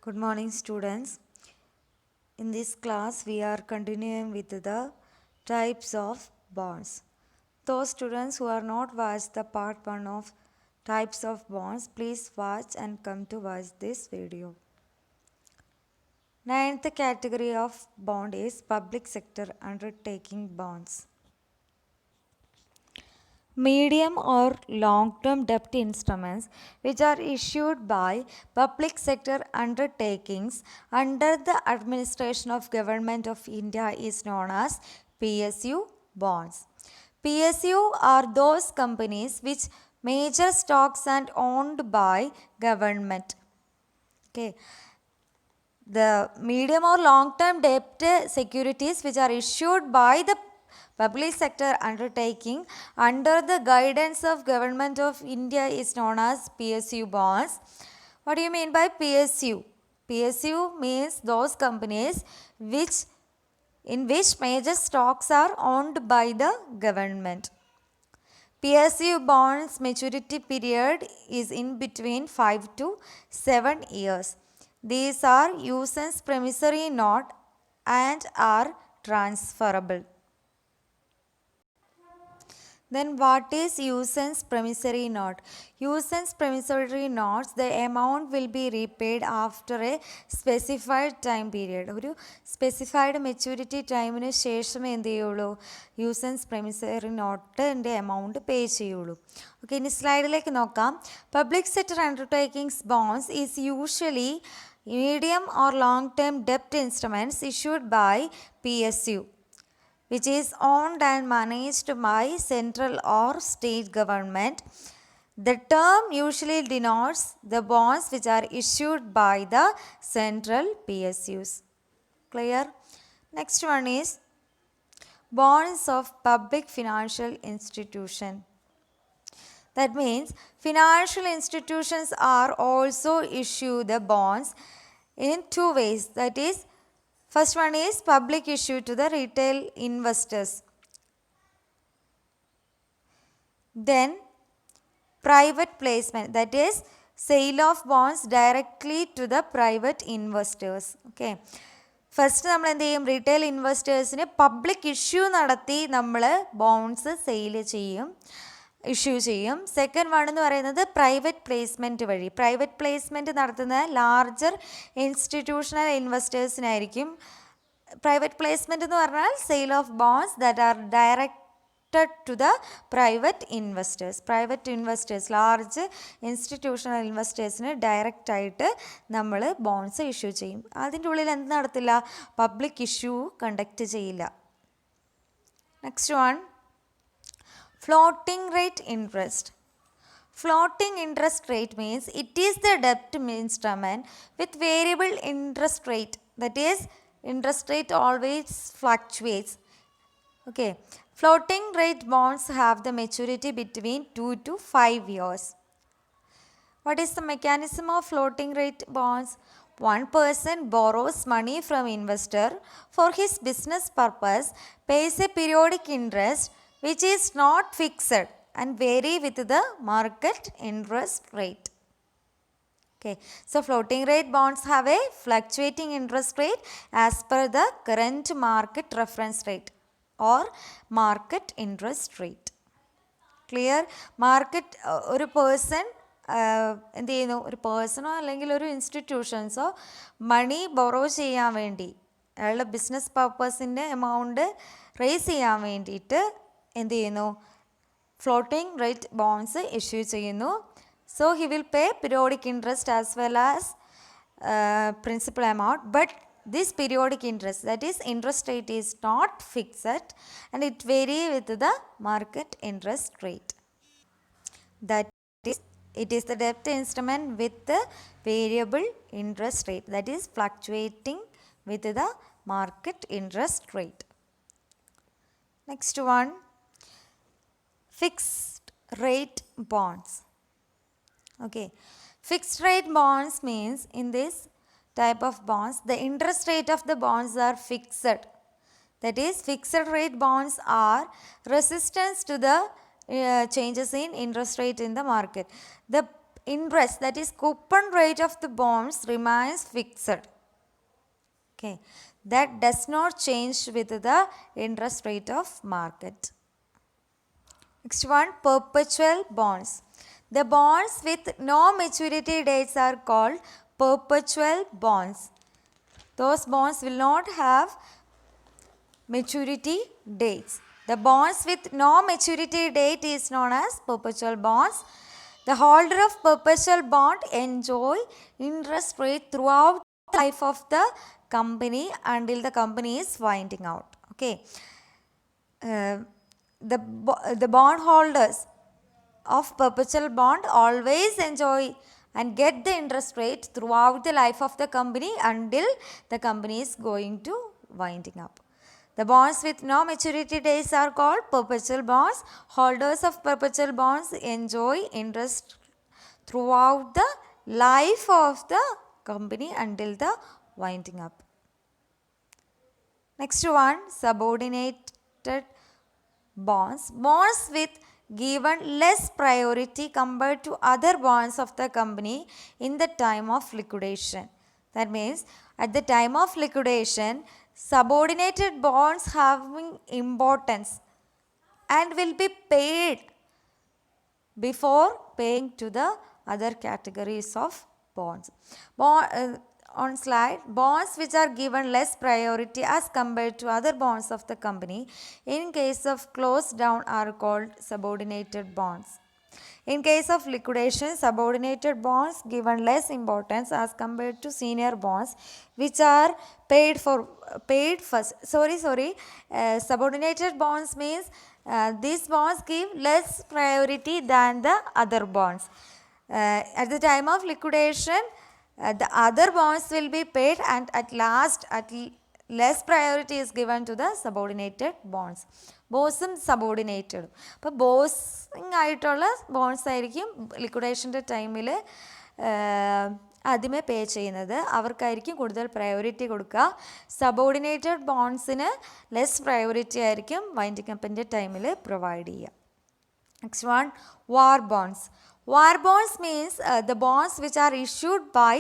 Good morning, students. In this class, we are continuing with the types of bonds. Those students who are not watched the part 1 of types of bonds, please watch and come to watch this video. Ninth category of bond is public sector undertaking bonds. Medium or long-term debt instruments which are issued by public sector undertakings under the administration of Government of India is known as PSU bonds. PSU are those companies which major stocks and owned by government. Okay. The medium or long-term debt securities which are issued by the public sector undertaking under the guidance of Government of India is known as PSU bonds. What do you mean by PSU? PSU means those companies in which major stocks are owned by the government. PSU bonds maturity period is in between 5 to 7 years. These are usance promissory note and are transferable. Then what is usance promissory note? Usance promissory notes, the amount will be repaid after a specified time period. ഒരു specified maturity ടൈമിന് ശേഷമേ എന്ത് ചെയ്യുള്ളൂ യൂസൻസ് പ്രമിസറി നോട്ടിൻ്റെ amount pay ചെയ്യുള്ളൂ. Okay, ഇനി സ്ലൈഡിലേക്ക് നോക്കാം. Public sector undertakings bonds is usually medium or long term debt instruments issued by PSU, which is owned and managed by central or state government. The term usually denotes the bonds which are issued by the central PSUs. Clear? Next one is bonds of public financial institution. That means financial institutions are also issue the bonds in two ways. That is, first one is public issue to the retail investors. Then private placement, that is sale of bonds directly to the private investors. Okay. First നമ്മൾ എന്ത് ചെയ്യും, retail ഇൻവെസ്റ്റേഴ്സിന് public issue നടത്തി നമ്മൾ bonds sale ചെയ്യും, issue ചെയ്യും. Second one എന്ന് പറയുന്നത് പ്രൈവറ്റ് പ്ലേസ്മെൻറ്റ് വഴി. പ്രൈവറ്റ് പ്ലേസ്മെൻറ്റ് നടത്തുന്ന ലാർജർ ഇൻസ്റ്റിറ്റ്യൂഷണൽ ഇൻവെസ്റ്റേഴ്സിനായിരിക്കും. പ്രൈവറ്റ് പ്ലേസ്മെൻറ്റ് എന്ന് പറഞ്ഞാൽ sale of bonds that are directed to the private investors. Private investors, large institutional ഇൻവെസ്റ്റേഴ്സിന് ഡയറക്റ്റായിട്ട് നമ്മൾ ബോണ്ട്സ് ഇഷ്യൂ ചെയ്യും. അതിൻ്റെ ഉള്ളിൽ എന്ത് നടത്തില്ല, പബ്ലിക് ഇഷ്യൂ കണ്ടക്ട് ചെയ്യില്ല. Next one, floating rate interest. Floating interest rate means it is the debt instrument with variable interest rate. That is, interest rate always fluctuates. Okay. Floating rate bonds have the maturity between 2 to 5 years. What is the mechanism of floating rate bonds? One person borrows money from investor for his business purpose, pays a periodic interest which is not fixed and vary with the market interest rate. Okay, so floating rate bonds have a fluctuating interest rate as per the current market reference rate or market interest rate. Clear? Market ഒരു person എന്ത് ചെയ്യുന്നു, ഒരു പേഴ്സണോ അല്ലെങ്കിൽ ഒരു ഇൻസ്റ്റിറ്റ്യൂഷൻസോ മണി ബൊറോ ചെയ്യാൻ വേണ്ടി, അയാളുടെ business പർപ്പസിൻ്റെ amount raise ചെയ്യാൻ വേണ്ടിയിട്ട് എന്ത് ചെയ്യുന്നു, ഫ്ലോട്ടിംഗ് റേറ്റ് ബോണ്ട്സ് ഇഷ്യൂ ചെയ്യുന്നു. So he will pay periodic interest as well as principal amount, but this periodic interest, that is interest rate, is not fixed and it vary with the market interest rate. That is, it is the debt instrument with the variable interest rate, that is fluctuating with the market interest rate. Next one, fixed rate bonds. Okay, fixed rate bonds means in this type of bonds the interest rate of the bonds are fixed. That is, fixed rate bonds are resistance to the changes in interest rate in the market. The interest, that is coupon rate of the bonds remains fixed. Okay, that does not change with the interest rate of market. Next one, perpetual bonds. The bonds with no maturity dates are called perpetual bonds. Those bonds will not have maturity dates. The bonds with no maturity date is known as perpetual bonds. The holder of perpetual bond enjoy interest rate throughout the life of the company until the company is winding out. Okay. The bond holders of perpetual bond always enjoy and get the interest rate throughout the life of the company until the company is going to winding up. The bonds with no maturity dates are called perpetual bonds. Holders of perpetual bonds enjoy interest throughout the life of the company until the winding up. Next one, subordinated bonds. Bonds with given less priority compared to other bonds of the company in the time of liquidation. That means at the time of liquidation, subordinated bonds having importance and will be paid before paying to the other categories of bonds. On slide, bonds which are given less priority as compared to other bonds of the company in case of close down are called subordinated bonds. In case of liquidation, subordinated bonds given less importance as compared to senior bonds which are paid first. Subordinated bonds means these bonds give less priority than the other bonds. At the time of liquidation, the other bonds will be paid and at last less priority is given to the subordinated bonds. ബോസും സബോർഡിനേറ്റഡും. അപ്പോൾ ബോസിങ് ആയിട്ടുള്ള bones ആയിരിക്കും ലിക്വിഡേഷൻ്റെ ടൈമിൽ ആദ്യമേ പേ ചെയ്യുന്നത്. അവർക്കായിരിക്കും കൂടുതൽ priority കൊടുക്കുക. Subordinated ബോൺസിന് less priority ആയിരിക്കും winding അപ്പിൻ്റെ ടൈമിൽ പ്രൊവൈഡ് ചെയ്യുക. Next one, war bones. War bonds means the bonds which are issued by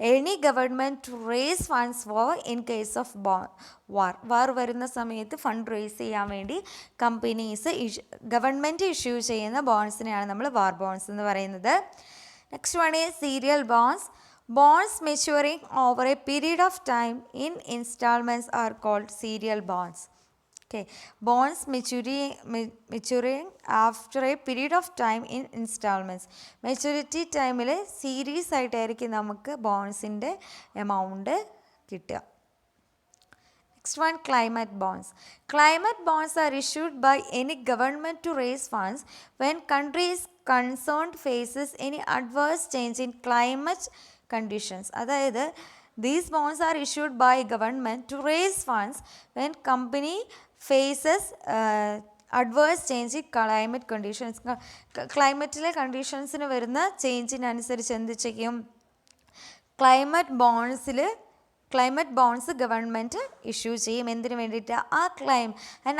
any government to raise funds for in case of war. War വരുന്ന സമയത്ത് ഫണ്ട് റേസ് ചെയ്യാൻ വേണ്ടി government issue ചെയ്യുന്ന ബോൺസിനെയാണ് നമ്മൾ വാർ bonds എന്ന് പറയുന്നത്. Next one is serial bonds. Bonds maturing over a period of time in installments are called serial bonds. Okay, bonds maturing after a period of time in installments. Maturity ടൈമിൽ series ആയിട്ടായിരിക്കും നമുക്ക് ബോൺസിൻ്റെ amount കിട്ടുക. Next one, climate bonds. Climate bonds are issued by any government to raise funds when country is concerned faces any adverse change in climate conditions. അതായത് these bonds are issued by government to raise funds when company faces adverse change in climate conditions. ക്ലൈമറ്റിലെ കണ്ടീഷൻസിന് വരുന്ന ചേഞ്ചിനനുസരിച്ച് എന്ത് ചെയ്യും? Climate bones government issue ചെയ്യും. എന്തിനു വേണ്ടിയിട്ട്? ആ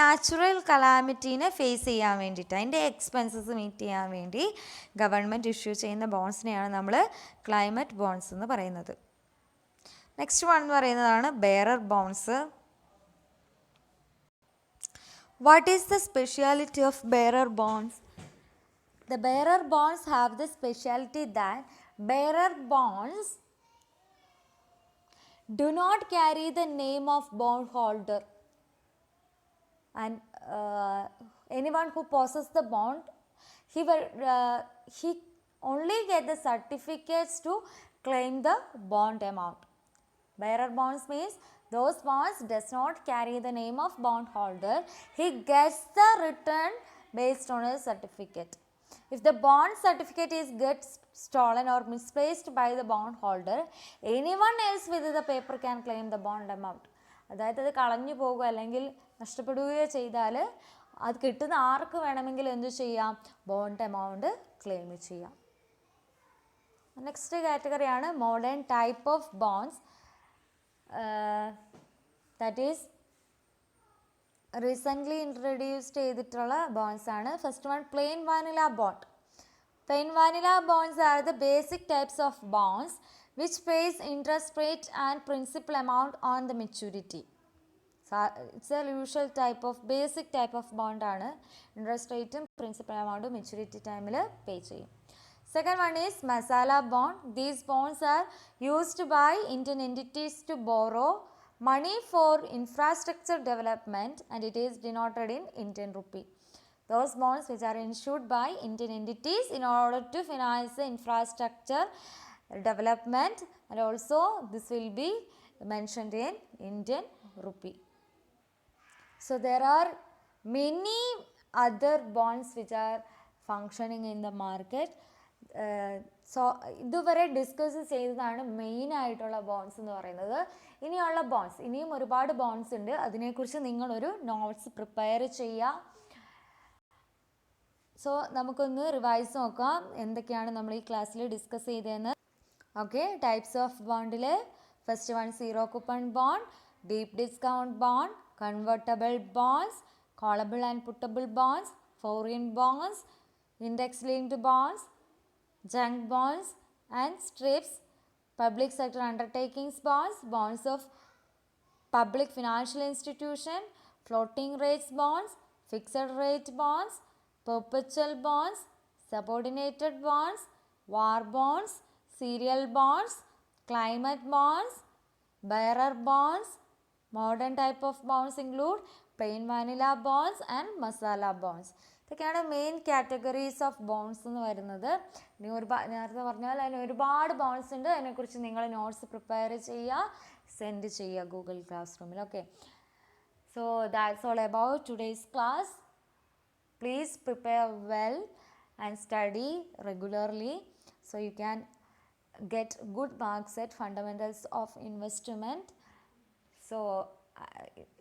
natural കലാമിറ്റീനെ face ചെയ്യാൻ വേണ്ടിയിട്ട്, അതിൻ്റെ എക്സ്പെൻസസ് മീറ്റ് ചെയ്യാൻ വേണ്ടി ഗവൺമെൻറ് ഇഷ്യൂ ചെയ്യുന്ന ബോൺസിനെയാണ് നമ്മൾ ക്ലൈമറ്റ് ബോൺസ് എന്ന് പറയുന്നത്. നെക്സ്റ്റ് വൺ എന്ന് പറയുന്നതാണ് bearer bonds. What is the speciality of bearer bonds? The bearer bonds have the speciality that bearer bonds do not carry the name of bondholder, and anyone who possesses the bond, he only get the certificates to claim the bond amount. Bearer bonds means those bonds does not carry the name of bondholder. He gets the return based on a certificate. If the bond certificate gets stolen or misplaced by the bondholder, anyone else with the paper can claim the bond amount. അതായത് അത് കളഞ്ഞു പോകുക അല്ലെങ്കിൽ നഷ്ടപ്പെടുകയോ ചെയ്താൽ അത് കിട്ടുന്ന ആർക്ക് വേണമെങ്കിലും എന്തു ചെയ്യാം? ബോണ്ട് എമൗണ്ട് ക്ലെയിം ചെയ്യാം. നെക്സ്റ്റ് കാറ്റഗറിയാണ് modern type of bonds. that is recently introduce ചെയ്തിട്ടുള്ള ബോൺസ് ആണ്. First one, plain vanilla bond. Plain vanilla bonds are the basic types of bonds which pays interest rate and principal amount on the maturity. So it's a usual type of basic type of bond ആണ്. Interest റേറ്റും principal amount maturity ടൈമിൽ പേ ചെയ്യും. Second one is masala bond. These bonds are used by Indian entities to borrow money for infrastructure development and it is denoted in Indian rupee. Those bonds which are issued by Indian entities in order to finance the infrastructure development, and also this will be mentioned in Indian rupee. So there are many other bonds which are functioning in the market. So ഇതുവരെ discuss ചെയ്തതാണ് main ആയിട്ടുള്ള bones എന്ന് പറയുന്നത്. ഇനിയുള്ള bones, ഇനിയും ഒരുപാട് bones ഉണ്ട്, അതിനെക്കുറിച്ച് നിങ്ങളൊരു നോട്ട്സ് പ്രിപ്പയർ ചെയ്യുക. സോ നമുക്കൊന്ന് റിവൈസ് നോക്കാം എന്തൊക്കെയാണ് നമ്മൾ ഈ ക്ലാസ്സിൽ ഡിസ്കസ് ചെയ്തതെന്ന്. ഓക്കെ, ടൈപ്സ് ഓഫ് ബോണ്ടിൽ first one zero coupon bond, deep discount bond, convertible bonds, callable and puttable bonds, foreign bonds, index linked bonds, junk bonds and strips, public sector undertakings bonds, bonds of public financial institution, floating rates bonds, fixed rate bonds, perpetual bonds, subordinated bonds, war bonds, serial bonds, climate bonds, bearer bonds. Modern type of bonds include plain vanilla bonds and masala bonds. ഇതൊക്കെയാണ് main categories of bones എന്ന് വരുന്നത്. ഇനി നേരത്തെ പറഞ്ഞാൽ അതിന് ഒരുപാട് bones ഉണ്ട്, അതിനെക്കുറിച്ച് നിങ്ങൾ നോട്ട്സ് പ്രിപ്പയർ ചെയ്യുക, സെൻഡ് ചെയ്യുക ഗൂഗിൾ ക്ലാസ് റൂമിൽ. Okay, so that's all about today's class. Please prepare well and study regularly so you can get good marks at fundamentals of investment. So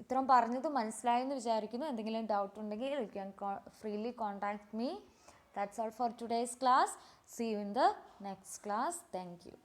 ഇത്രയും പറഞ്ഞത് മനസ്സിലായെന്ന് വിചാരിക്കുന്നു. എന്തെങ്കിലും ഡൗട്ട് ഉണ്ടെങ്കിൽ you can freely contact me. That's all for today's class. See you in the next class. Thank you.